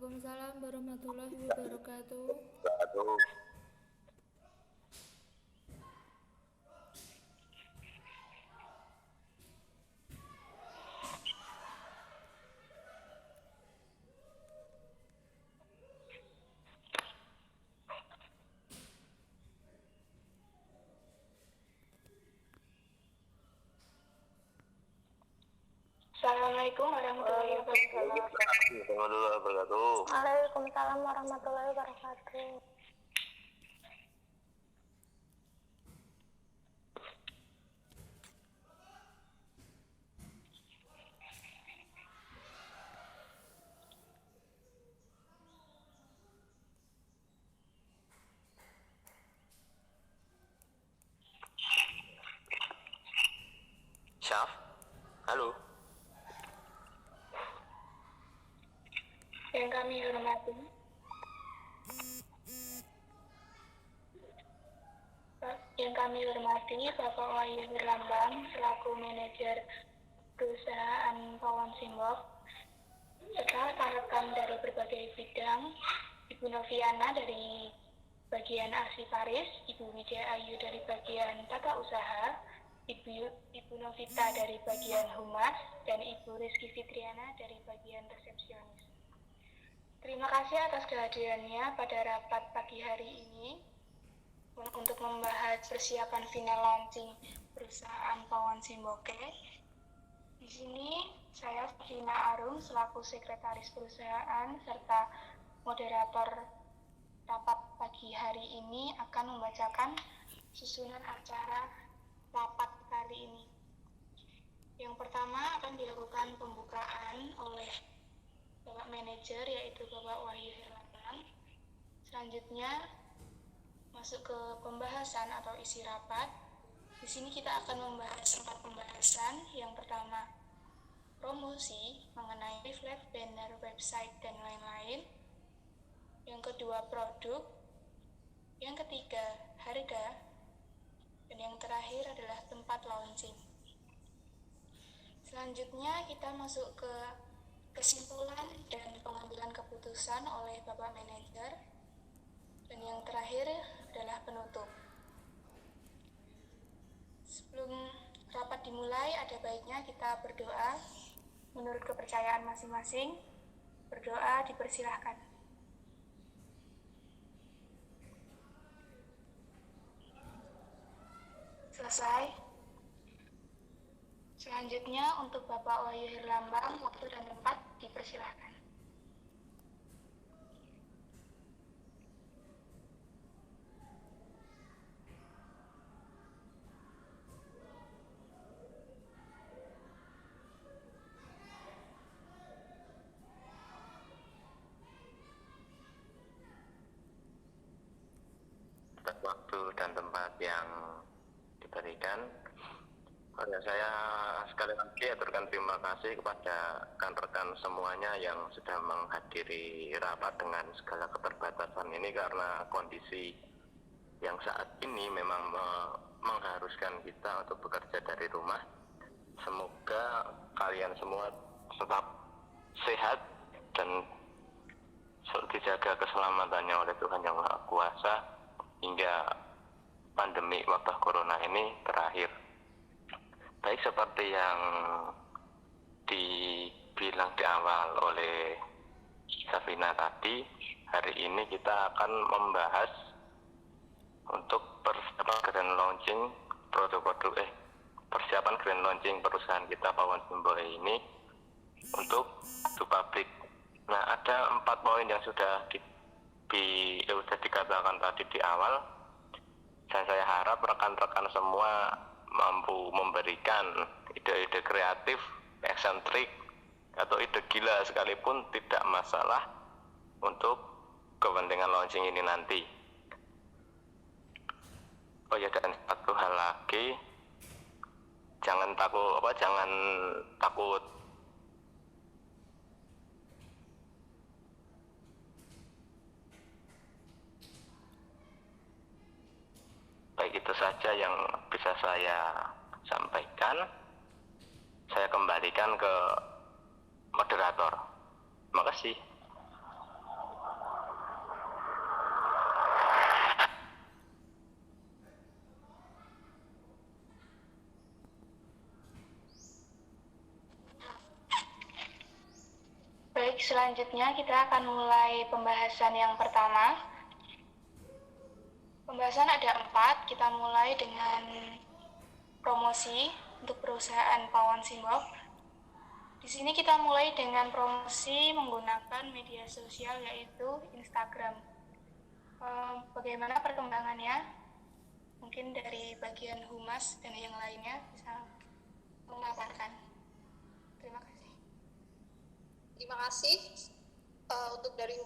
Waalaikumsalam warahmatullahi wabarakatuh. Aduh, Assalamualaikum warahmatullahi wabarakatuh. warahmatullahi wabarakatuh. Waalaikumsalam warahmatullahi wabarakatuh. Syaf, halo. Yang kami hormati, Bapak Wahyu Hirlambang selaku manajer perusahaan Pawon Simbok, serta rekan dari berbagai bidang, Ibu Noviana dari bagian arsiparis, Ibu Widya Ayu dari bagian tata usaha, Ibu Novita dari bagian humas, dan Ibu Rizky Fitriana dari bagian resepsionis. Terima kasih atas kehadirannya pada rapat pagi hari ini untuk membahas persiapan final launching perusahaan Pawon Simboke. Di sini saya Fina Arum selaku sekretaris perusahaan serta moderator rapat pagi hari ini akan membacakan susunan acara rapat kali ini. Yang pertama akan dilakukan pembukaan oleh Bapak Manajer yaitu Bapak Wahyu Hirlambang. Selanjutnya masuk ke pembahasan atau isi rapat. Di sini kita akan membahas 4 pembahasan. Yang pertama, promosi mengenai leaflet, banner, website, dan lain-lain. Yang kedua, produk. Yang ketiga, harga. Dan yang terakhir adalah tempat launching. Selanjutnya kita masuk ke kesimpulan dan pengambilan keputusan oleh Bapak Manajer. Dan yang terakhir adalah penutup. Sebelum rapat dimulai, ada baiknya kita berdoa menurut kepercayaan masing-masing. Berdoa dipersilahkan. Selesai. Selanjutnya untuk Bapak Wahyu Hirlambang, waktu dan tempat dipersilahkan. Atas waktu dan tempat yang diberikan, saya sekali lagi aturkan terima kasih kepada rekan-rekan semuanya yang sudah menghadiri rapat dengan segala keterbatasan ini, karena kondisi yang saat ini memang mengharuskan kita untuk bekerja dari rumah. Semoga kalian semua tetap sehat dan dijaga keselamatannya oleh Tuhan Yang Maha Kuasa hingga pandemi wabah corona ini berakhir. Baik, seperti yang dibilang di awal oleh Safina tadi, hari ini kita akan membahas untuk persiapan grand launching persiapan grand launching perusahaan kita Pawon Simboke ini untuk to public. Nah, ada 4 poin yang sudah dikatakan tadi di awal, dan saya harap rekan-rekan semua mampu memberikan ide-ide kreatif, eksentrik, atau ide gila sekalipun tidak masalah untuk kepentingan launching ini nanti. Oh ya, dan satu hal lagi, jangan takut baik, itu saja yang bisa saya sampaikan. Saya kembalikan ke moderator. Terima kasih. selanjutnya kita akan mulai pembahasan yang pertama. Pembahasan ada 4, kita mulai dengan promosi untuk perusahaan Pawon Simbok. Di sini kita mulai dengan promosi menggunakan media sosial yaitu Instagram. Bagaimana perkembangannya? Mungkin dari bagian humas dan yang lainnya bisa memaparkan. Terima kasih. Terima kasih. Untuk dari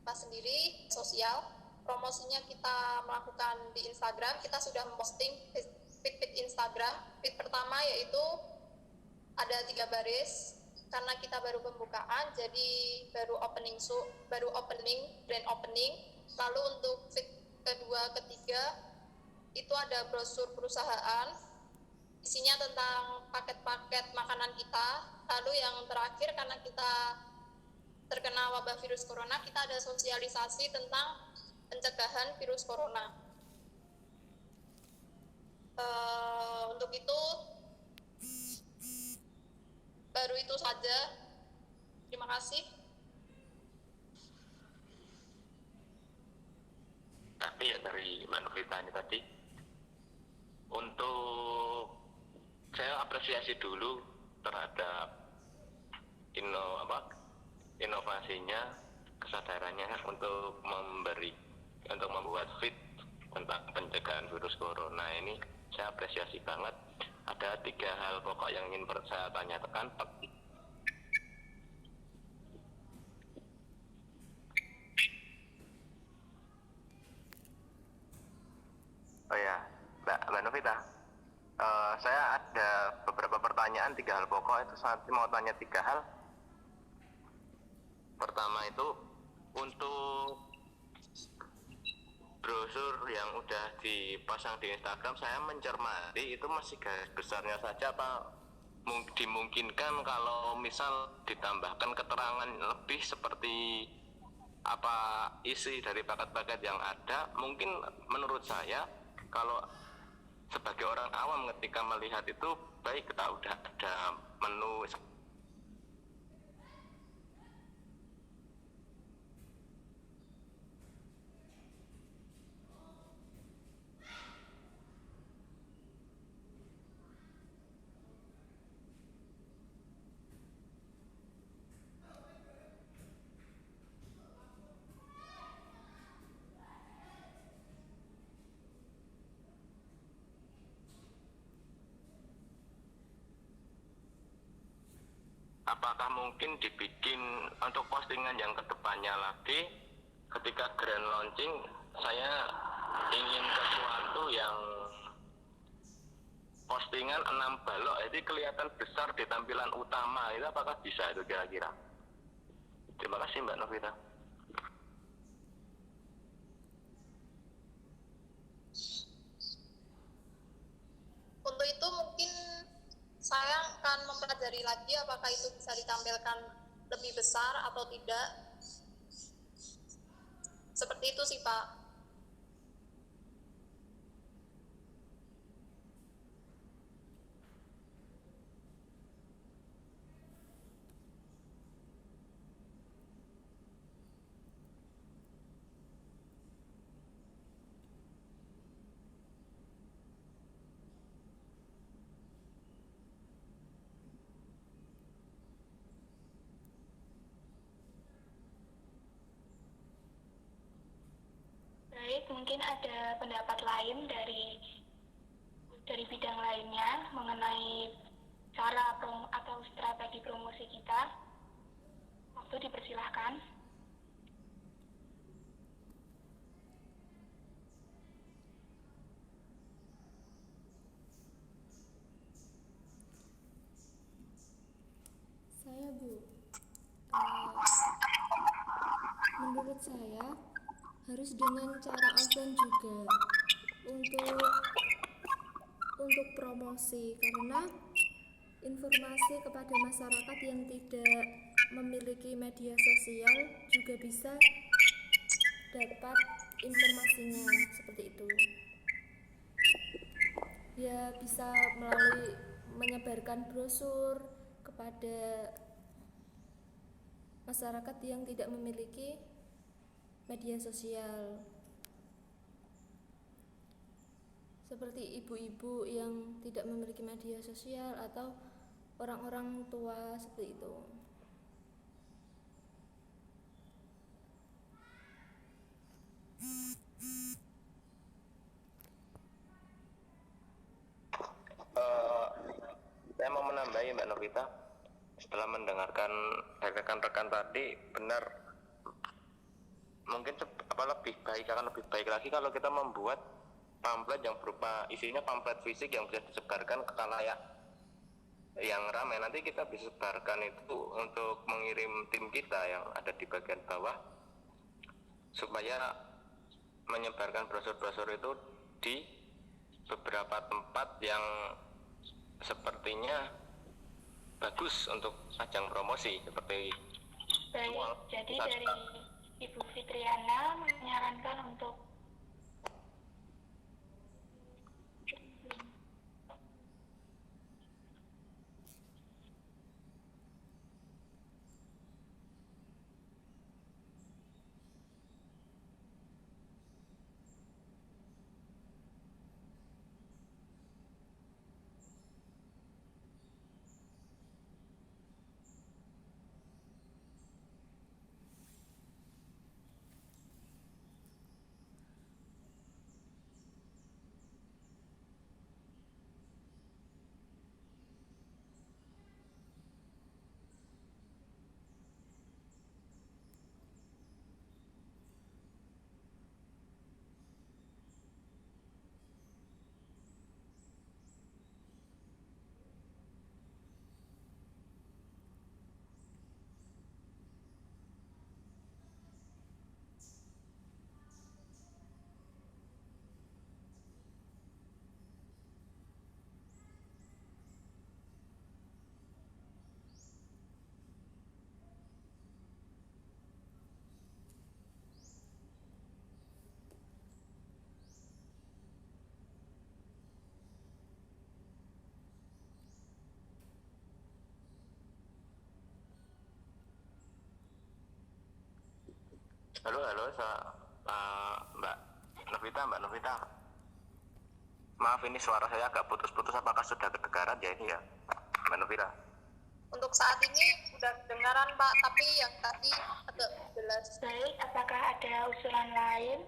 humas sendiri, sosial, promosinya kita melakukan di Instagram. Kita sudah memposting feed Instagram. Feed pertama yaitu ada 3 baris. Karena kita baru pembukaan, jadi baru opening grand opening. Lalu untuk feed kedua, ketiga itu ada brosur perusahaan, isinya tentang paket-paket makanan kita. Lalu yang terakhir, karena kita terkena wabah virus corona, kita ada sosialisasi tentang pencegahan virus corona. Untuk itu baru itu saja. Terima kasih. Tapi ya dari Mbak Novita ini tadi, untuk saya apresiasi dulu terhadap inovasinya, kesadarannya untuk membuat fit tentang pencegahan virus corona ini. Saya apresiasi banget. Ada 3 hal pokok yang ingin saya tanyakan. Oh ya, Mbak Novita, saya ada beberapa pertanyaan, 3 hal pokok itu. Saya mau tanya 3 hal. Pertama itu, untuk brosur yang udah dipasang di Instagram, saya mencermati itu masih garis besarnya saja, apa dimungkinkan kalau misal ditambahkan keterangan lebih seperti apa isi dari paket-paket yang ada. Mungkin menurut saya, kalau sebagai orang awam ketika melihat itu, baik kita udah ada menu apakah mungkin dibikin untuk postingan yang kedepannya lagi, ketika grand launching saya ingin sesuatu yang postingan 6 balok, jadi kelihatan besar di tampilan utama, itu apakah bisa itu kira-kira? Terima kasih Mbak Novita. Untuk itu mungkin saya akan mempelajari lagi apakah itu bisa ditampilkan lebih besar atau tidak. Seperti itu sih Pak. Baik, mungkin ada pendapat lain dari bidang lainnya mengenai cara atau strategi promosi kita. Waktu dipersilahkan. Saya Bu, menurut saya harus dengan cara offline juga untuk promosi, karena informasi kepada masyarakat yang tidak memiliki media sosial juga bisa dapat informasinya seperti itu. Ya bisa melalui menyebarkan brosur kepada masyarakat yang tidak memiliki media sosial. Seperti ibu-ibu yang tidak memiliki media sosial atau orang-orang tua seperti itu. Saya mau menambahi Mbak Novita, setelah mendengarkan rekan-rekan tadi, benar, mungkin akan lebih baik lagi kalau kita membuat pamflet yang berupa isinya pamflet fisik yang bisa disebarkan ke khalayak yang ramai. Nanti kita bisa sebarkan itu untuk mengirim tim kita yang ada di bagian bawah supaya menyebarkan brosur-brosur itu di beberapa tempat yang sepertinya bagus untuk ajang promosi seperti Baik, jadi dari Ibu Fitriana menyarankan untuk Halo, Mbak Novita. Maaf, ini suara saya agak putus-putus. Apakah sudah kedengaran ya ini ya, Mbak Novita? Untuk saat ini udah kedengaran Pak, tapi yang tadi agak jelas. baik, apakah ada usulan lain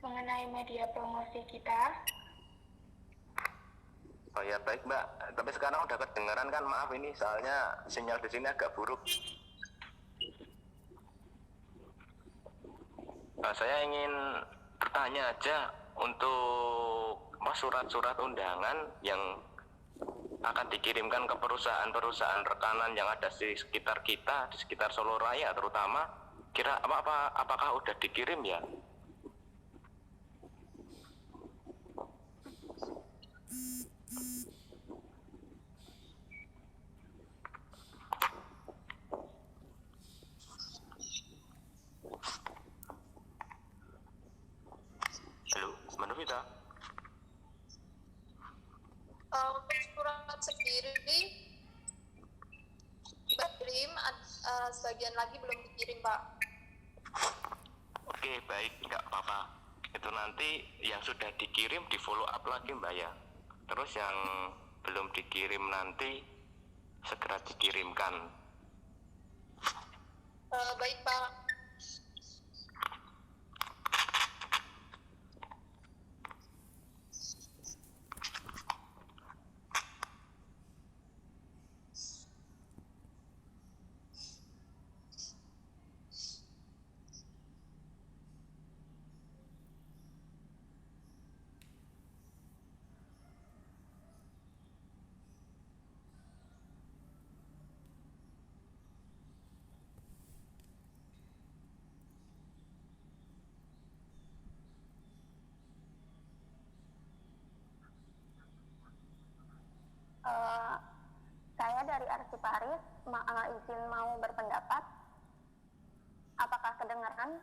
mengenai media promosi kita? Oh ya, baik Mbak. Tapi sekarang udah kedengaran kan? Maaf ini soalnya sinyal di sini agak buruk. Saya ingin bertanya aja untuk surat-surat undangan yang akan dikirimkan ke perusahaan-perusahaan rekanan yang ada di sekitar kita, di sekitar Solo Raya terutama. Apakah udah dikirim ya? Halo, Mbak Novita. Untuk surat sendiri dikirim, sebagian lagi belum dikirim Pak. Oke, baik, nggak apa-apa. Itu nanti yang sudah dikirim di follow up lagi Mbak ya. Terus yang belum dikirim nanti segera dikirimkan. Baik Pak. Saya dari Arsiparis izin mau berpendapat. Apakah kedengaran?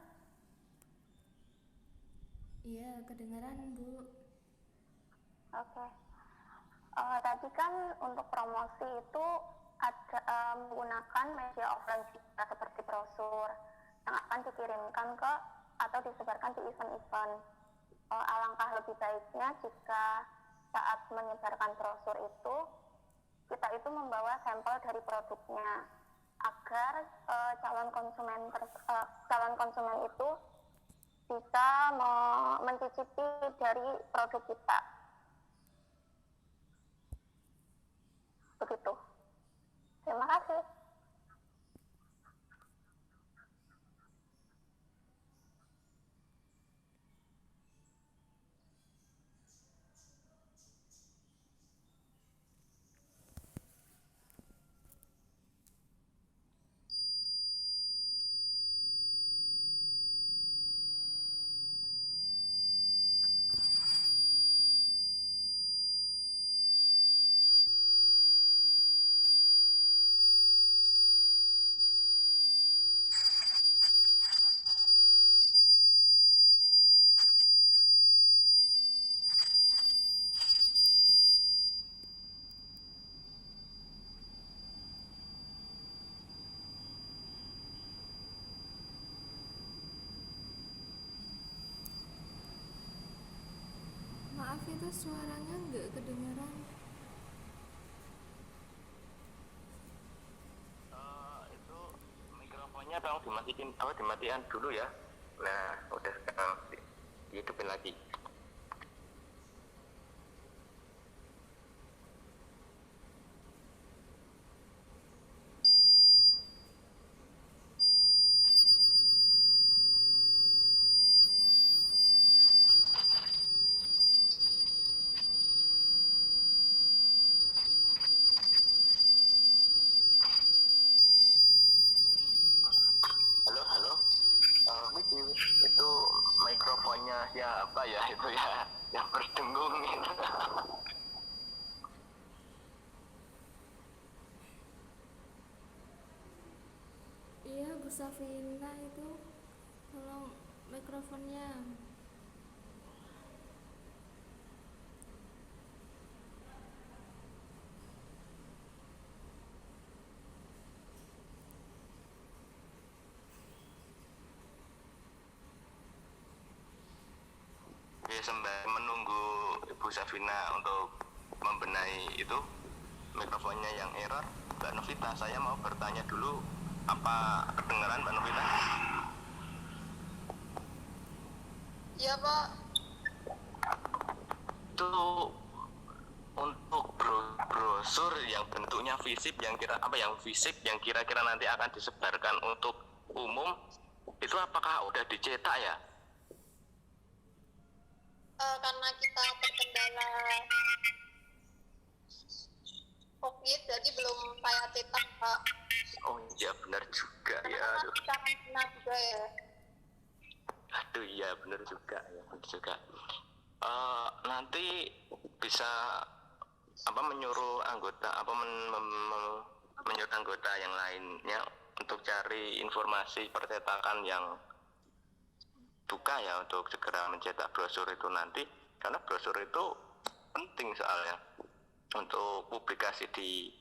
Iya, kedengaran Bu. Oke. Tadi kan untuk promosi itu ada menggunakan media offline kita seperti brosur yang akan dikirimkan ke atau disebarkan di event-event. Alangkah lebih baiknya jika saat menyebarkan brosur itu kita itu membawa sampel dari produknya agar calon konsumen itu bisa mencicipi dari produk kita. Begitu. Terima kasih. Maaf itu suaranya nggak kedengeran. Itu mikrofonnya tolong dimatikan dulu ya. Nah, udah sekarang dihidupin lagi. Halo. Itu mikrofonnya siapa ya itu ya yang berdengung gitu. Iya, Bu Safina itu tolong mikrofonnya. Ya, sembari menunggu Ibu Safina untuk membenahi itu mikrofonnya yang error, Mbak Novita, saya mau bertanya dulu, apa kedengaran Mbak Novita? Iya Pak. Itu untuk brosur yang bentuknya fisik yang kira-kira nanti akan disebarkan untuk umum, itu apakah udah dicetak ya? Karena kita terkendala COVID, jadi belum saya cetak Pak. Oh iya, benar juga ya. Karena kita kena juga ya. Aduh iya, benar juga ya, benar juga. Nanti bisa menyuruh anggota menyuruh anggota yang lainnya untuk cari informasi percetakan yang buka ya, untuk segera mencetak brosur itu nanti, karena brosur itu penting soalnya untuk publikasi di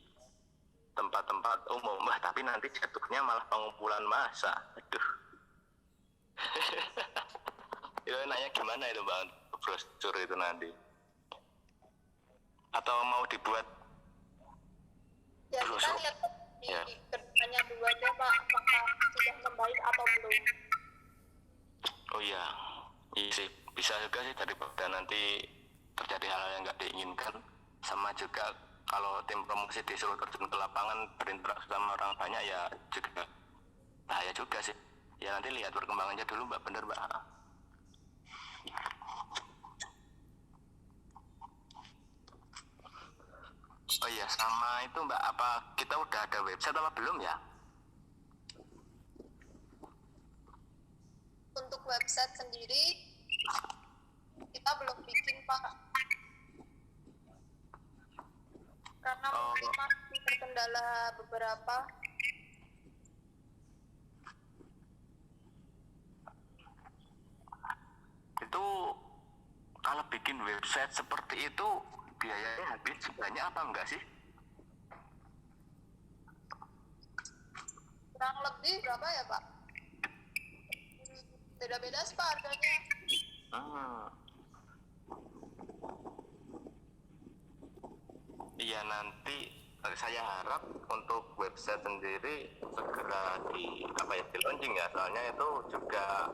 tempat-tempat umum. Tapi nanti jatuhnya malah pengumpulan massa. Aduh. Itu enaknya gimana itu Mbak, brosur itu nanti? Atau mau dibuat Ya kita brosur? lihat di kerjanya dulu aja Pak, apakah sudah membaik atau belum. Oh iya sih, bisa juga sih, daripada nanti terjadi hal yang nggak diinginkan. Sama juga kalau tim promosi disuruh terjun ke lapangan berinteraksi sama orang banyak, ya juga bahaya juga sih. Ya nanti lihat perkembangannya dulu Mbak, bener Mbak. Oh iya, sama itu Mbak, apa kita udah ada website apa belum ya? Untuk website sendiri kita belum bikin Pak, karena mungkin masih terkendala beberapa. Itu kalau bikin website seperti itu biayanya habis banyak apa enggak sih? kurang lebih berapa ya Pak? Beda-beda sih Pak harganya. Iya, nanti saya harap untuk website sendiri segera di launching ya, soalnya itu juga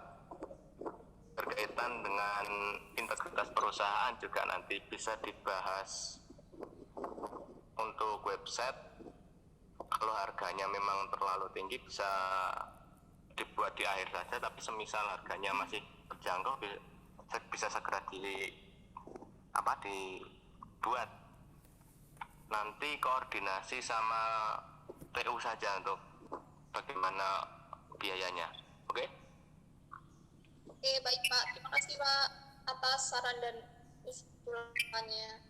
berkaitan dengan integritas perusahaan juga nanti bisa dibahas. Untuk website, kalau harganya memang terlalu tinggi bisa dibuat di akhir saja, tapi semisal harganya masih terjangkau bisa segera dibuat. Nanti koordinasi sama TU saja untuk bagaimana biayanya. Oke? Oke, baik Pak. Terima kasih Pak atas saran dan usulannya.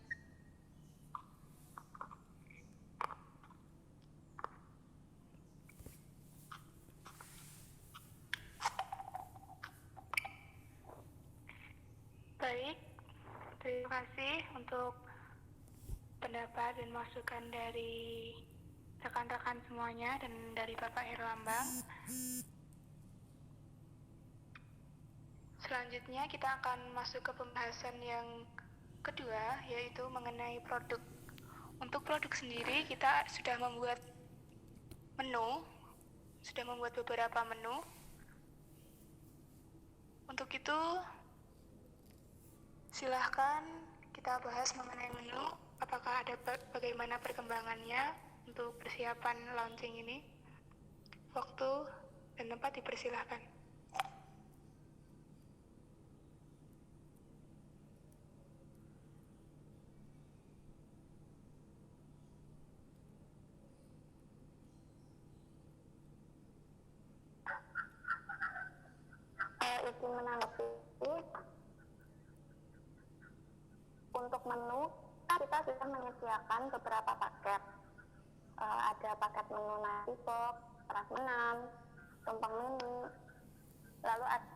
Baik, terima kasih untuk pendapat dan masukan dari rekan-rekan semuanya dan dari Bapak Herlambang. Selanjutnya kita akan masuk ke pembahasan yang kedua, yaitu mengenai produk. Untuk produk sendiri kita sudah membuat beberapa menu. Untuk itu silahkan kita bahas mengenai menu. Apakah ada bagaimana perkembangannya untuk persiapan launching ini? Waktu dan tempat dipersilahkan. Izin menanggapi untuk menu, kita sudah menyediakan beberapa paket. Ada paket menu nasi box, prasmanan, tumpeng mini, lalu ada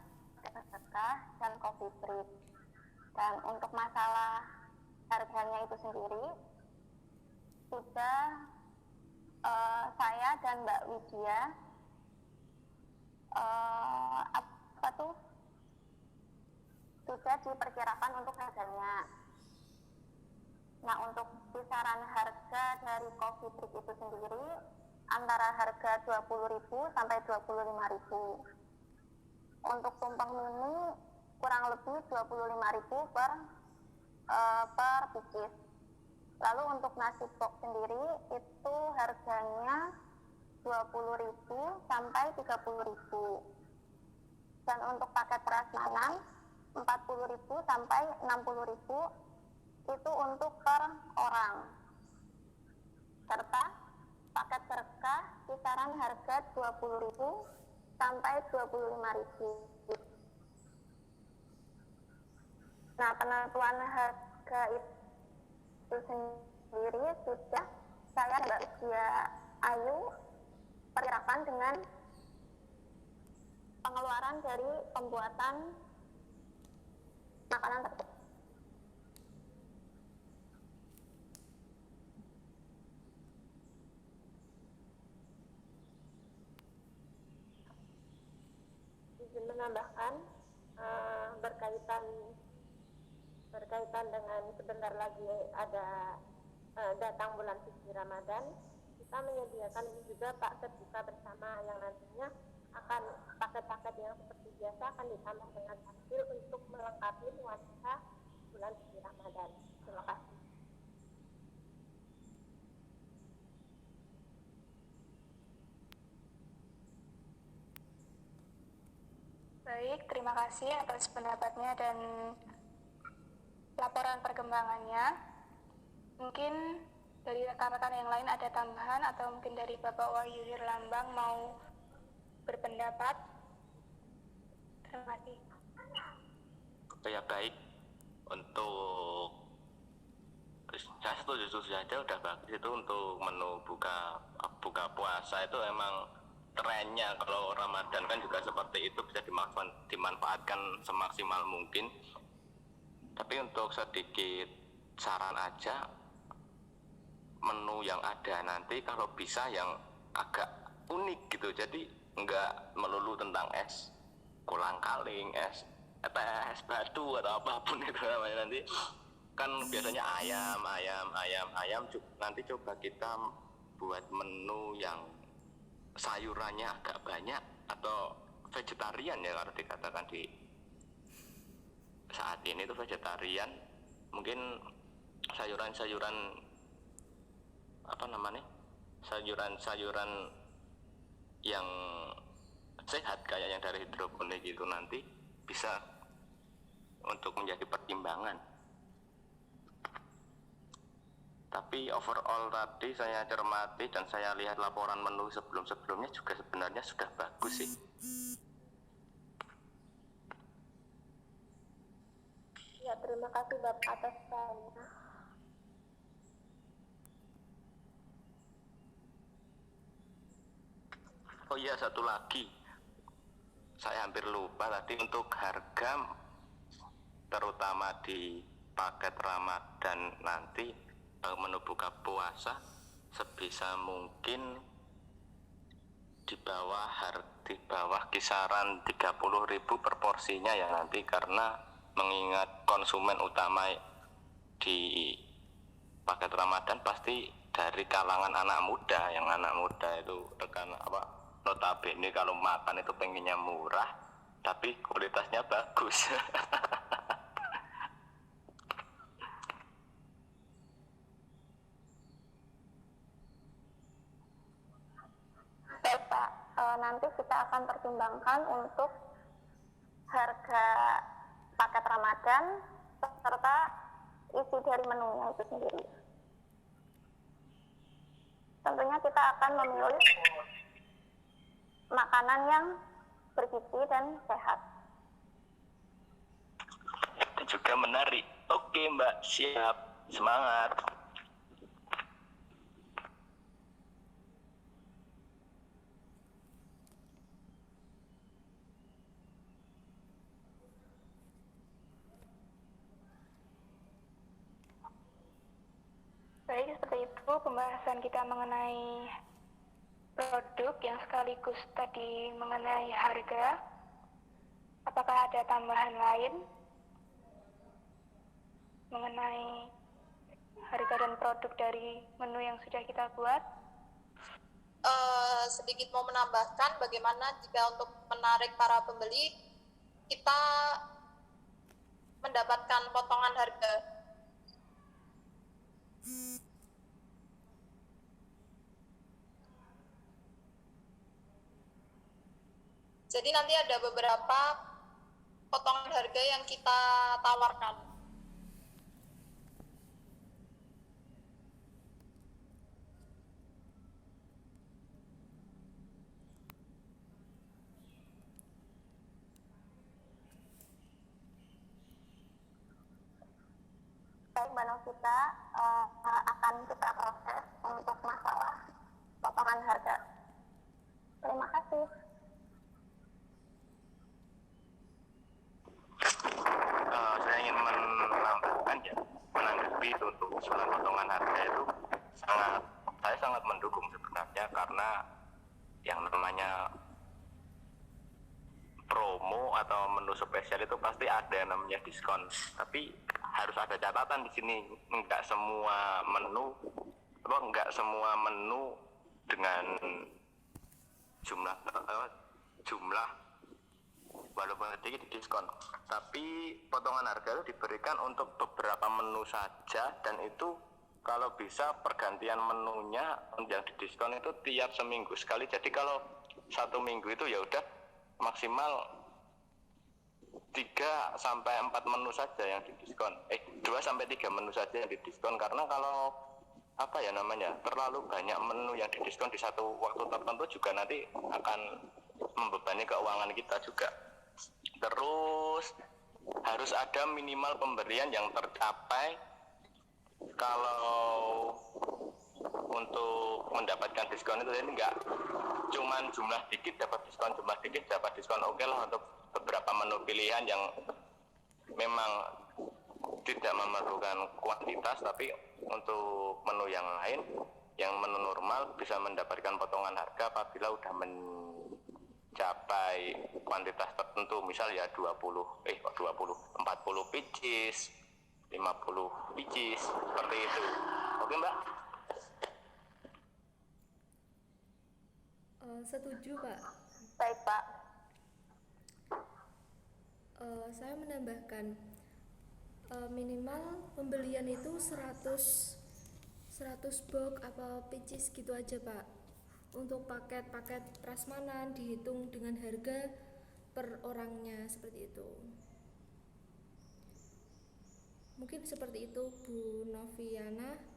sedekah dan coffee break. Dan untuk masalah harganya itu sendiri, sudah saya dan Mbak Widya sudah diperkirakan untuk harganya. Nah, untuk kisaran harga dari coffee break itu sendiri antara harga 20.000 sampai 25.000. Untuk tumpeng mini kurang lebih 25.000 per pieces. Lalu untuk nasi box sendiri itu harganya 20.000 sampai 30.000. Dan untuk paket prasmanan 40.000 sampai 60.000 itu untuk per orang. Serta paket sedekah kisaran harga 20.000 sampai 25.000. Nah, penentuan harga itu sendiri sudah saya Mbak Widya Ayu perkirakan dengan pengeluaran dari pembuatan makanan tersebut. Izin menambahkan berkaitan dengan sebentar lagi ada datang bulan suci Ramadan, kita menyediakan juga paket buka bersama yang nantinya akan paket-paket yang seperti biasa akan ditambah dengan takjil untuk melengkapi nuansa bulan suci Ramadan. Terima kasih. Baik, terima kasih atas pendapatnya dan laporan perkembangannya. Mungkin dari rekan-rekan yang lain ada tambahan atau mungkin dari Bapak Wahyu Herlambang mau berpendapat. Terima kasih. Ya, baik. Untuk saya setuju saja udah bagus itu untuk menu buka puasa itu emang trennya. Kalau Ramadan kan juga seperti itu, bisa dimanfaatkan semaksimal mungkin. Tapi untuk sedikit saran aja, menu yang ada nanti kalau bisa yang agak unik gitu. Jadi nggak melulu tentang es kolang-kaling, es batu atau apapun itu namanya. Nanti kan biasanya ayam. Nanti coba kita buat menu yang sayurannya agak banyak atau vegetarian ya, kalau dikatakan di saat ini tuh vegetarian. Mungkin sayuran-sayuran apa namanya, sayuran-sayuran yang sehat kayak yang dari hidroponik itu nanti bisa untuk menjadi pertimbangan. Tapi overall tadi saya cermati dan saya lihat laporan menu sebelum-sebelumnya juga sebenarnya sudah bagus sih. Ya, terima kasih Bapak atas sarannya. Oh iya, satu lagi. Saya hampir lupa tadi, untuk harga terutama di paket Ramadan nanti menu buka puasa sebisa mungkin di bawah kisaran 30.000 per porsinya ya nanti, karena mengingat konsumen utama di paket Ramadan pasti dari kalangan anak muda. Yang anak muda itu tekan apa, notabene kalau makan itu pengennya murah tapi kualitasnya bagus. Baik Pak, nanti kita akan pertimbangkan untuk harga paket Ramadan serta isi dari menunya itu sendiri. Tentunya kita akan memilih makanan yang bergizi dan sehat. Itu juga menarik. Oke Mbak, siap, semangat. Baik, seperti itu pembahasan kita mengenai produk yang sekaligus tadi mengenai harga. Apakah ada tambahan lain mengenai harga dan produk dari menu yang sudah kita buat? Sedikit mau menambahkan bagaimana jika untuk menarik para pembeli kita mendapatkan potongan harga. Jadi nanti ada beberapa potongan harga yang kita tawarkan. Baik, Mbak Novita, akan kita proses untuk masalah potongan harga. Terima kasih. Saya ingin menambahkan ya, menanggapi untuk usulan potongan harga itu saya sangat mendukung sebenarnya, karena yang namanya promo atau menu spesial itu pasti ada yang namanya diskon. Tapi harus ada catatan di sini, enggak semua menu dengan jumlah walaupun sedikit diskon, tapi potongan harga itu diberikan untuk beberapa menu saja, dan itu kalau bisa pergantian menunya yang didiskon itu tiap seminggu sekali. Jadi kalau satu minggu itu ya udah maksimal 3-4 menu saja yang didiskon, 2-3 menu saja yang didiskon, karena kalau terlalu banyak menu yang didiskon di satu waktu tertentu juga nanti akan membebani keuangan kita juga. Terus harus ada minimal pemberian yang tercapai. Kalau untuk mendapatkan diskon itu enggak cuman jumlah dikit dapat diskon, oke lah untuk beberapa menu pilihan yang memang tidak memerlukan kuantitas, tapi untuk menu yang lain yang menu normal bisa mendapatkan potongan harga apabila udah mencapai kuantitas tertentu, misal ya 40 pieces, 50 pieces, seperti itu. Oke Mbak? Setuju Pak. Baik Pak. Saya menambahkan minimal pembelian itu 100 box apa pieces gitu aja Pak. Untuk paket-paket prasmanan dihitung dengan harga per orangnya, seperti itu. Mungkin seperti itu Bu Noviana.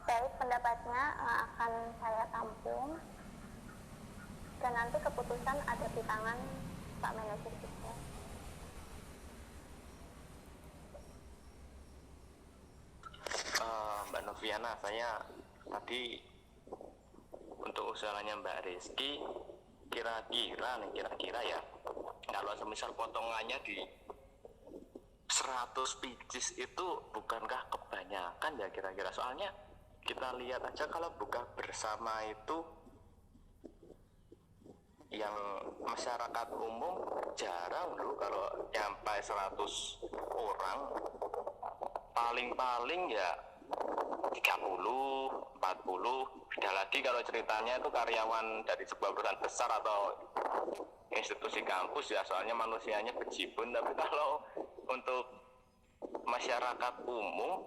Baik, pendapatnya akan saya tampung dan nanti keputusan ada di tangan Pak Manajer juga. Mbak Noviana, saya tadi untuk usahanya Mbak Rizky kira-kira ya, kalau semisal potongannya di 100 pieces itu bukankah kebanyakan ya kira-kira? Soalnya kita lihat aja kalau buka bersama itu yang masyarakat umum jarang loh kalau nyampe 100 orang, paling ya 30, 40, beda lagi kalau ceritanya itu karyawan dari sebuah perusahaan besar atau institusi kampus ya, soalnya manusianya bejibun. Tapi kalau untuk masyarakat umum,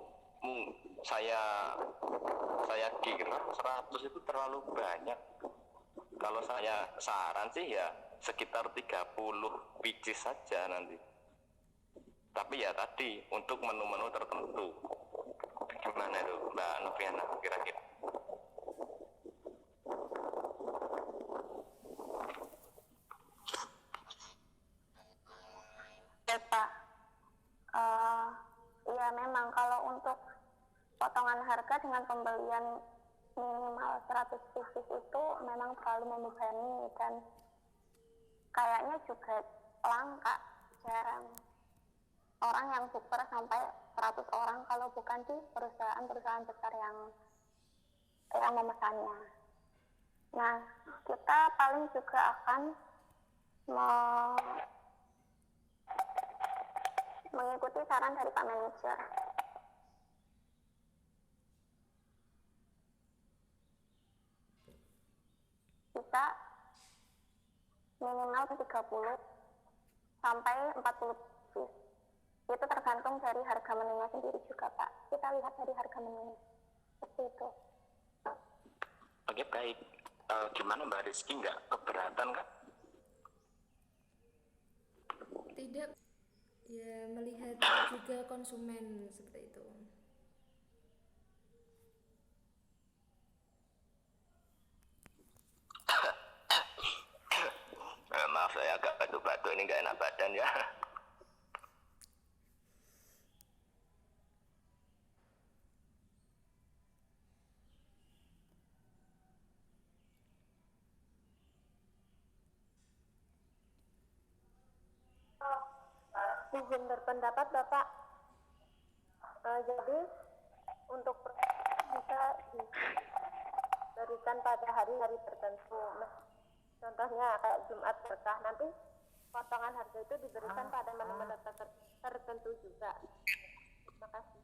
saya kira 100 itu terlalu banyak. Kalau saya saran sih ya sekitar 30 pieces saja nanti. Tapi ya tadi untuk menu-menu tertentu. Gimana itu Mbak Noviana kira-kira? Ya Pak, ya memang kalau untuk potongan harga dengan pembelian minimal 100 pieces itu memang terlalu membebani dan kayaknya juga langka, jarang orang yang super sampai 100 orang kalau bukan di perusahaan-perusahaan besar yang memesannya. Nah, kita paling juga akan mengikuti saran dari Pak Manajer. Bisa minimal 30 sampai 40 piece. Itu tergantung dari harga menunya sendiri juga Pak. Kita lihat dari harga menunya. Seperti itu. Oke, baik. Gimana Mbak Rizky, nggak keberatan Kak? Tidak, ya melihat juga konsumen seperti itu. Maaf, saya agak batuk-batuk, ini nggak enak badan ya. Izin berpendapat Bapak. Jadi untuk bisa diberikan pada hari-hari tertentu. Contohnya kayak Jumat Berkah, nanti potongan harga itu diberikan pada menu-menu tertentu juga. Terima kasih.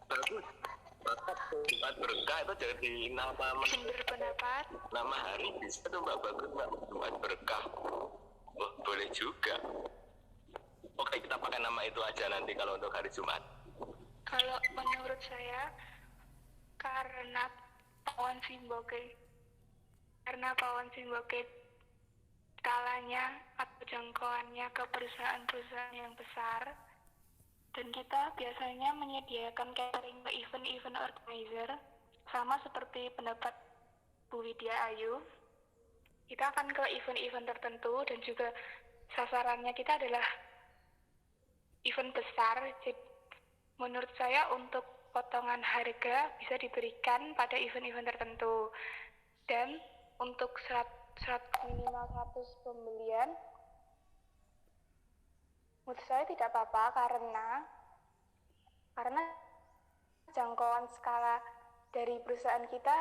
Bagus. Jumat Berkah itu jadi nama hari bisa tuh Mbak, bagus Mbak. Jumat Berkah. Oh, boleh juga. Oke, kita pakai nama itu aja nanti kalau untuk hari Jumat. Kalau menurut saya, karena Pawon Simboke skalanya atau jangkauannya ke perusahaan-perusahaan yang besar, dan kita biasanya menyediakan catering ke event-event organizer, sama seperti pendapat Bu Widya Ayu. Kita akan ke event-event tertentu dan juga sasarannya kita adalah event besar. Jadi menurut saya untuk potongan harga bisa diberikan pada event-event tertentu. Dan untuk minimal 100 pembelian Menurut saya tidak apa-apa karena jangkauan skala dari perusahaan kita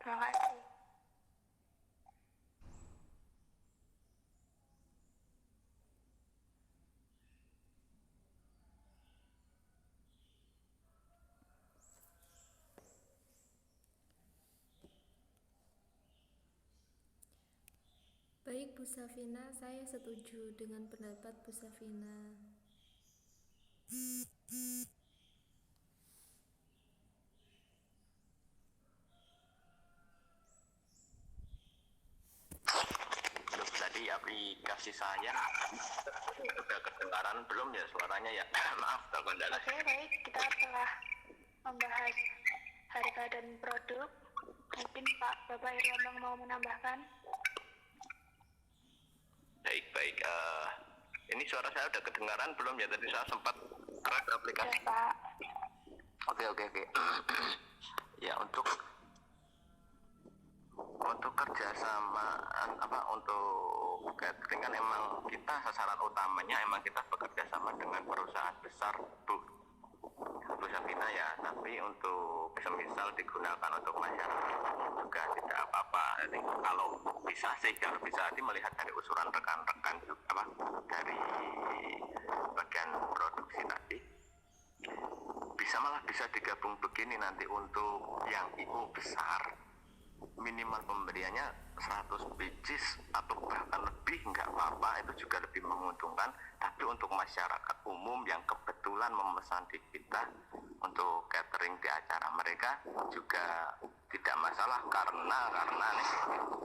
terima kasih. Baik Bu Safina, saya setuju dengan pendapat Bu Safina. Tadi aplikasi saya udah kedengaran belum ya suaranya ya? Maaf terkendala. Oke, baik, kita telah membahas harga dan produk. Mungkin Bapak Irlambang mau menambahkan? Baik. Ini suara saya udah kedengaran belum ya? Tadi saya sempat crash aplikasi. Ya, Pak. Oke. Ya, untuk kerjasama untuk catering kan emang kita sasaran utamanya emang kita bekerja sama dengan perusahaan besar Bu Safina ya, tapi untuk semisal digunakan untuk masyarakat juga tidak apa-apa. Jadi kalau bisa melihat dari usulan rekan-rekan juga dari bagian produksi tadi bisa digabung begini nanti untuk yang IO besar minimal pemberiannya 100 biji atau bahkan lebih nggak apa-apa, itu juga lebih menguntungkan. Tapi untuk masyarakat umum yang kebetulan memesan di kita untuk catering di acara mereka juga tidak masalah karena nih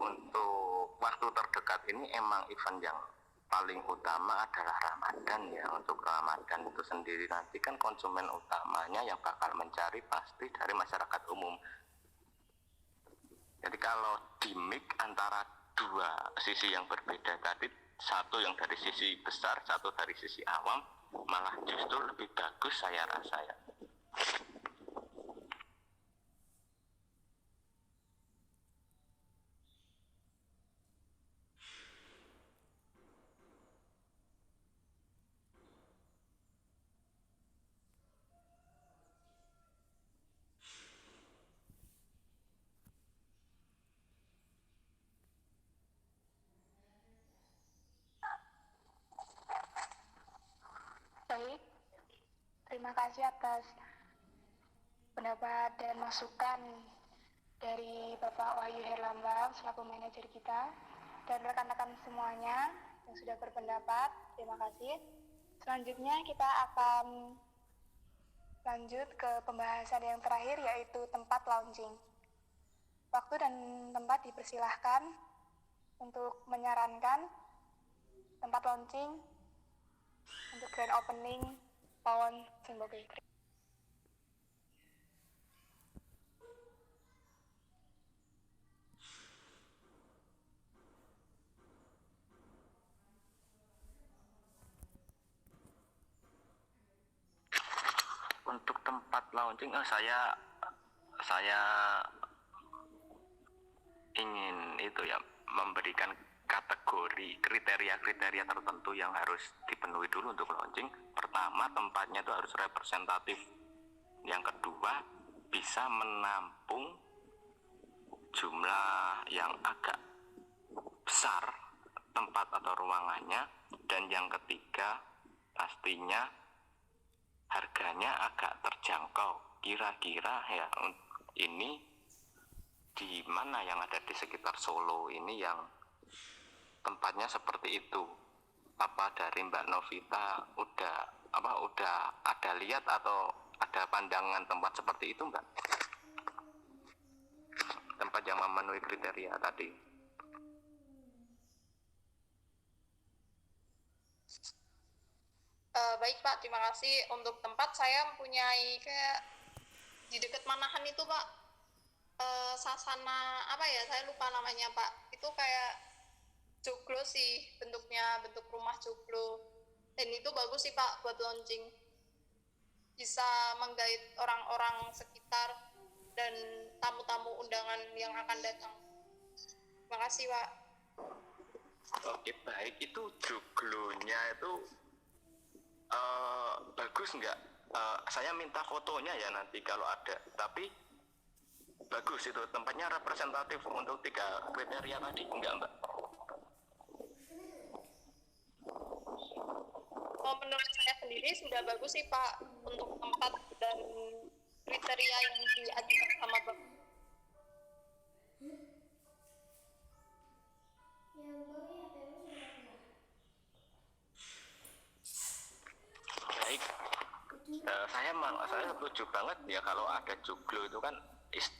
untuk waktu terdekat ini emang event yang paling utama adalah Ramadan ya. Untuk Ramadan itu sendiri nanti kan konsumen utamanya yang bakal mencari pasti dari masyarakat umum. Jadi kalau di mix antara dua sisi yang berbeda tadi, satu yang dari sisi besar, satu dari sisi awam, malah justru lebih bagus saya rasa ya. Baik, terima kasih atas pendapat dan masukan dari Bapak Wahyu Herlambang selaku manajer kita dan rekan-rekan semuanya yang sudah berpendapat. Terima kasih. Selanjutnya kita akan lanjut ke pembahasan yang terakhir, yaitu tempat launching. Waktu dan tempat dipersilahkan untuk menyarankan tempat launching untuk grand opening Pawon Simbol Bakery. Untuk tempat launching, saya ingin itu ya, memberikan kategori kriteria tertentu yang harus dipenuhi dulu untuk launching. Pertama, tempatnya itu harus representatif. Yang kedua, bisa menampung jumlah yang agak besar tempat atau ruangannya. Dan yang ketiga, pastinya harganya agak terjangkau. Kira-kira ya, ini di mana yang ada di sekitar Solo ini yang tempatnya seperti itu? Apa dari Mbak Novita udah ada lihat atau ada pandangan tempat seperti itu, Mbak? Tempat yang memenuhi kriteria tadi. Baik Pak, terima kasih. Untuk tempat saya mempunyai kayak di dekat Manahan itu Pak, Sasana apa ya, saya lupa namanya Pak. Itu kayak joglo sih, bentuknya bentuk rumah joglo, dan itu bagus sih Pak buat launching, bisa menggait orang-orang sekitar dan tamu-tamu undangan yang akan datang. Terima kasih Pak. Oke, baik. Itu joglonya itu bagus nggak? Saya minta fotonya ya nanti kalau ada. Tapi bagus itu, tempatnya representatif untuk 3 kriteria tadi, enggak Mbak? Oh, menurut saya sendiri sudah bagus sih Pak untuk tempat dan kriteria yang diajukan sama Bapak. Baik. Saya setuju banget ya kalau ada joglo itu kan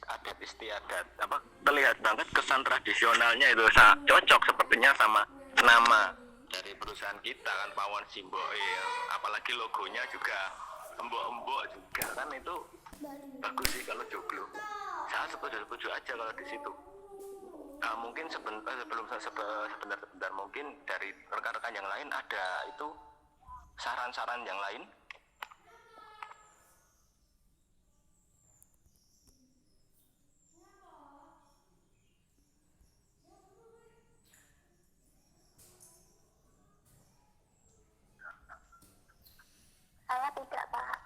adat istiadat, apa, terlihat banget kesan tradisionalnya itu cocok sepertinya sama nama dari perusahaan kita kan, Pawon Simbok ya. Apalagi logonya juga embok-embok juga kan, itu bagus sih kalau joglo. Saya setuju aja kalau di situ. Mungkin sebentar mungkin dari rekan-rekan yang lain ada itu saran-saran yang lain. Saya tidak, Pak.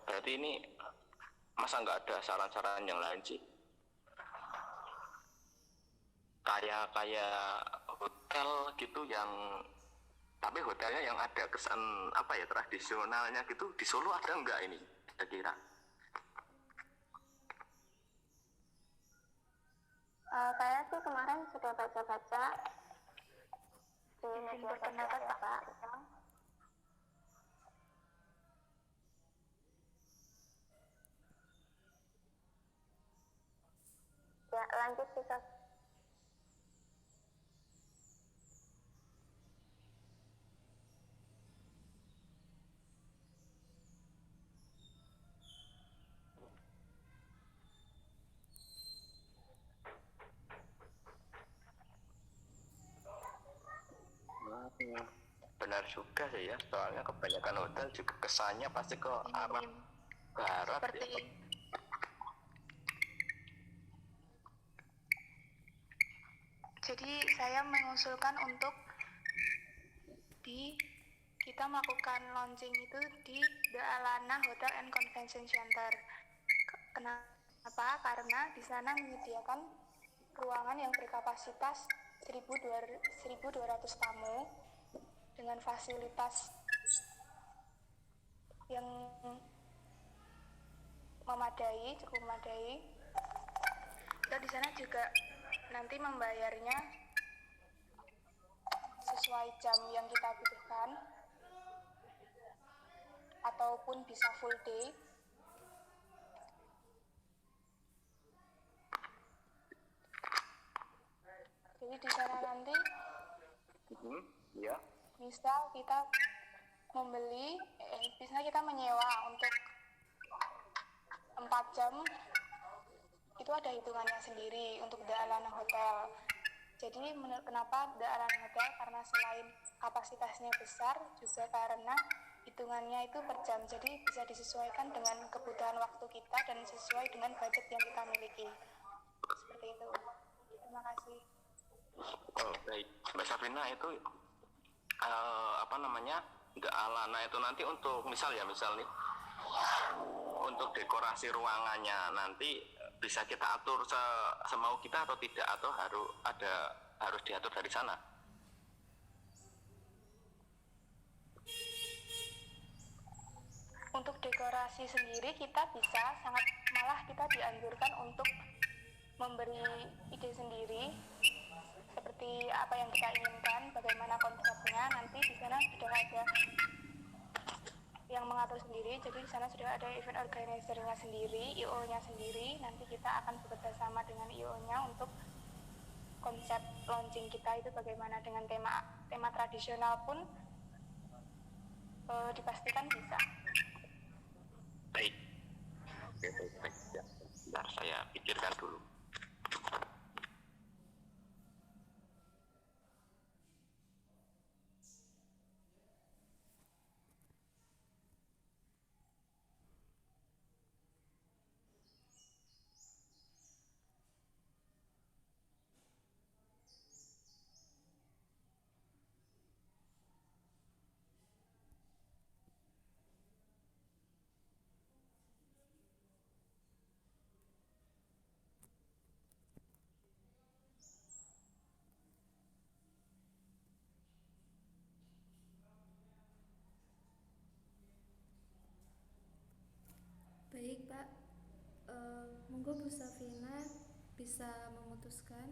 Berarti ini masa nggak ada saran-saran yang lain sih? Kayak hotel gitu yang, tapi hotelnya yang ada kesan apa ya, tradisionalnya gitu, di Solo ada nggak ini kira-kira? Saya sih kemarin sudah baca-baca di media sosial ya, Pak. Ya, lanjut bisa. Benar juga sih ya, soalnya kebanyakan hotel juga kesannya pasti ke arah barat Seperti ya. Jadi saya mengusulkan untuk kita melakukan launching itu di The Alana Hotel and Convention Center. Kenapa? Karena di sana menyediakan ruangan yang berkapasitas 1.200 tamu dengan fasilitas yang cukup memadai. Dan di sana juga nanti membayarnya sesuai jam yang kita butuhkan ataupun bisa full day. Jadi di sana nanti Ya. misal kita menyewa untuk 4 jam, itu ada hitungannya sendiri untuk The Alana Hotel. Jadi kenapa The Alana Hotel? Karena selain kapasitasnya besar, juga karena hitungannya itu per jam, jadi bisa disesuaikan dengan kebutuhan waktu kita dan sesuai dengan budget yang kita miliki. Seperti itu. Terima kasih. Oh, baik. Mbak Safrina, itu The Alana itu nanti untuk misal nih untuk dekorasi ruangannya nanti bisa kita atur semau kita atau tidak, atau harus diatur dari sana? Untuk dekorasi sendiri kita malah kita dianjurkan untuk memberi ide sendiri seperti apa yang kita inginkan, bagaimana konsepnya. Nanti di sana sudah ada yang mengatur sendiri. Jadi di sana sudah ada event organizer-nya sendiri, IO-nya sendiri. Nanti kita akan bekerja sama dengan IO-nya untuk konsep launching kita itu bagaimana, dengan tema tradisional pun dipastikan bisa. Baik. Oke, baik. Ya. Bentar, saya pikirkan dulu. Baik Pak, monggo Bu Safina bisa memutuskan.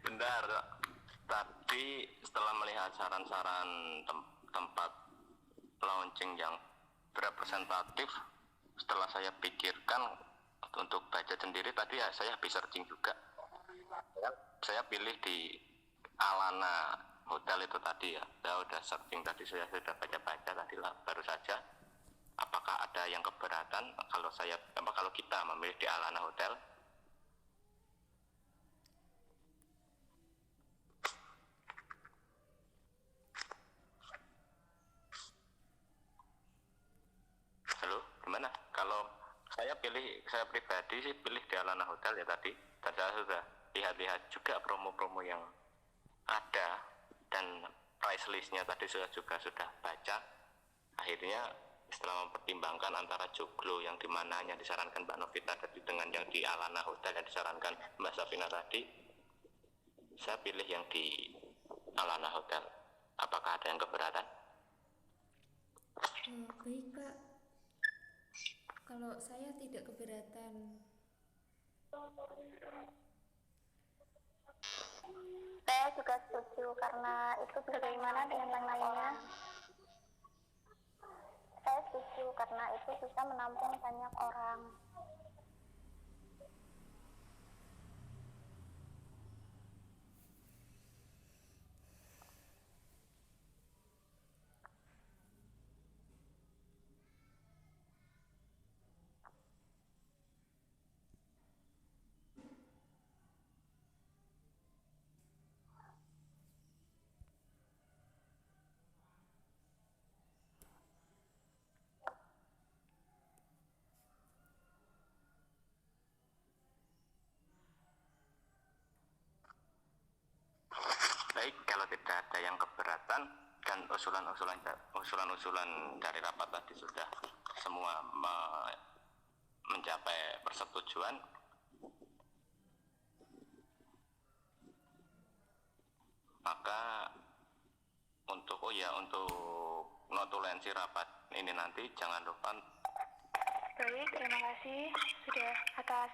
Bentar, tadi setelah melihat saran-saran tempat launching yang representatif, setelah saya pikirkan untuk budget sendiri, tadi ya saya habis searching juga. Saya pilih di Alana Hotel itu tadi ya. Saya udah searching tadi, saya sudah baca-baca tadi lah baru saja. Apakah ada yang keberatan kalau kita memilih di Alana Hotel? Halo, gimana? Kalau saya pribadi sih pilih di Alana Hotel ya tadi. Dan saya sudah lihat-lihat juga promo-promo yang ada dan price listnya tadi sudah baca. Akhirnya setelah mempertimbangkan antara joglo yang dimana yang disarankan Mbak Novita tadi dengan yang di Alana Hotel yang disarankan Mbak Safina tadi, saya pilih yang di Alana Hotel. Apakah ada yang keberatan? Baik Pak, kalau saya tidak keberatan. Saya juga setuju karena itu bagaimana dengan yang lainnya. Saya setuju karena itu bisa menampung banyak orang. Baik, kalau tidak ada yang keberatan dan usulan-usulan dari rapat tadi sudah semua mencapai persetujuan, maka untuk notulensi rapat ini nanti jangan lupa. Baik, terima kasih sudah atas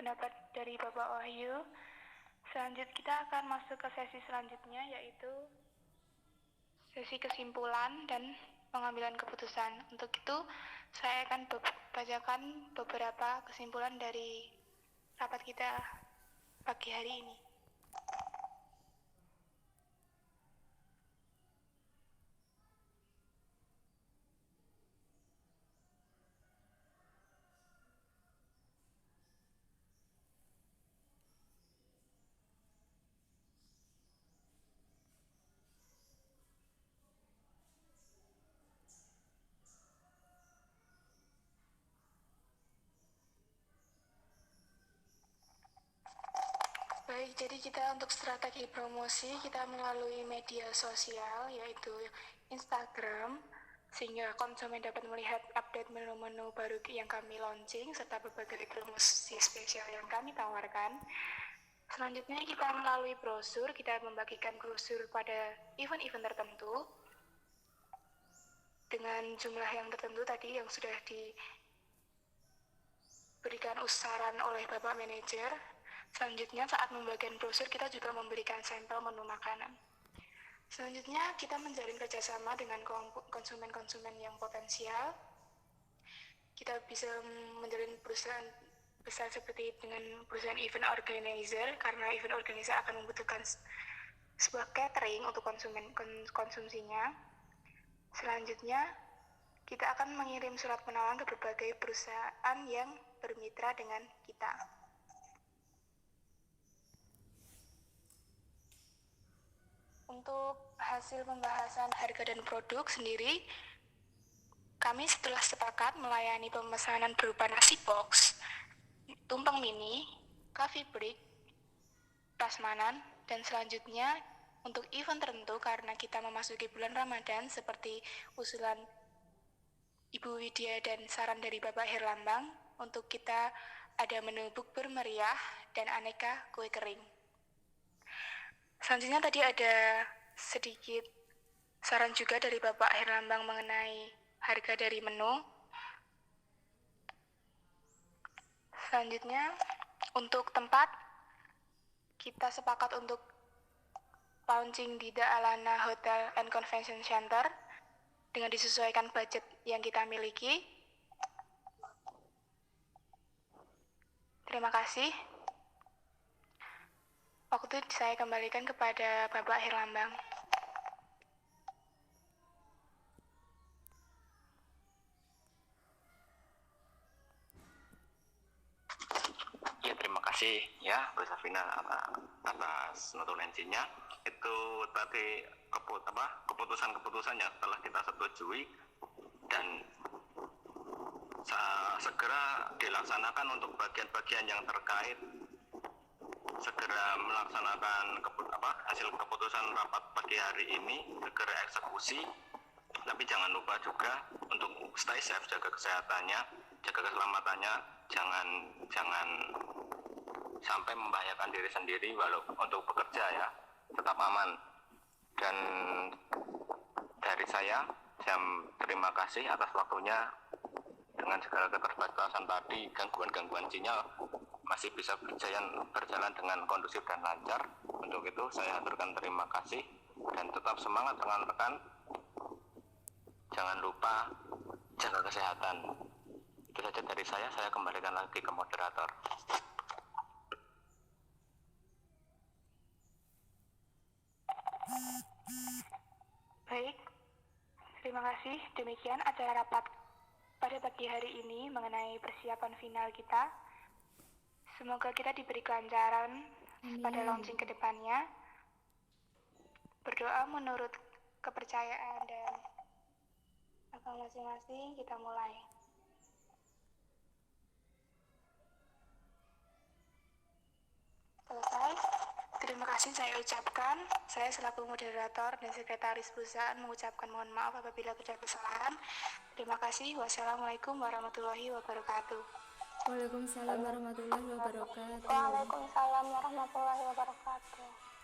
pendapat dari Bapak Wahyu. Selanjutnya kita akan masuk ke sesi selanjutnya, yaitu sesi kesimpulan dan pengambilan keputusan. Untuk itu, saya akan bacakan beberapa kesimpulan dari rapat kita pagi hari ini. Baik, jadi kita untuk strategi promosi, kita melalui media sosial, yaitu Instagram, sehingga konsumen dapat melihat update menu-menu baru yang kami launching, serta berbagai promosi spesial yang kami tawarkan. Selanjutnya kita melalui brosur, kita membagikan brosur pada event-event tertentu. dengan jumlah yang tertentu tadi yang sudah diberikan saran oleh Bapak Manajer. Selanjutnya saat pembagian brosur kita juga memberikan sampel menu makanan. Selanjutnya kita menjalin kerjasama dengan konsumen-konsumen yang potensial. Kita bisa menjalin perusahaan besar seperti dengan perusahaan event organizer, karena event organizer akan membutuhkan sebuah catering untuk konsumsinya. Selanjutnya, kita akan mengirim surat penawaran ke berbagai perusahaan yang bermitra dengan kita. Untuk hasil pembahasan harga dan produk sendiri, kami setelah sepakat melayani pemesanan berupa nasi box, tumpeng mini, coffee break, prasmanan, dan selanjutnya untuk event tertentu karena kita memasuki bulan Ramadan seperti usulan Ibu Widya dan saran dari Bapak Herlambang, untuk kita ada menu bukber meriah dan aneka kue kering. Selanjutnya tadi ada sedikit saran juga dari Bapak Herlambang mengenai harga dari menu. Selanjutnya untuk tempat, kita sepakat untuk launching di The Alana Hotel and Convention Center dengan disesuaikan budget yang kita miliki. Terima kasih. Waktu saya kembalikan kepada Bapak Herlambang. Ya, terima kasih ya Bu Safina atas notulensinya. Itu tadi keputusan-keputusan yang telah kita setujui dan segera dilaksanakan untuk bagian-bagian yang terkait, segera melaksanakan hasil keputusan rapat pagi hari ini, segera eksekusi. Tapi jangan lupa juga untuk stay safe, jaga kesehatannya, jaga keselamatannya, jangan sampai membahayakan diri sendiri walau untuk bekerja ya, tetap aman. Dan dari saya terima kasih atas waktunya. Dengan segala keterbatasan tadi, gangguan-gangguan sinyal masih bisa berjalan dengan kondusif dan lancar. Untuk itu saya aturkan terima kasih dan tetap semangat rekan-rekan. Jangan lupa jaga kesehatan. Itu saja dari saya kembalikan lagi ke moderator. Baik, terima kasih. Demikian acara rapat pada pagi hari ini mengenai persiapan final kita. Semoga kita diberi kelancaran pada launching ke depannya. Berdoa menurut kepercayaan dan akal masing-masing, kita mulai. Selesai. Terima kasih saya ucapkan. Saya selaku moderator dan sekretaris perusahaan mengucapkan mohon maaf apabila ada kesalahan. Terima kasih. Wassalamualaikum warahmatullahi wabarakatuh. Waalaikumsalam warahmatullahi wabarakatuh. Waalaikumsalam warahmatullahi wabarakatuh.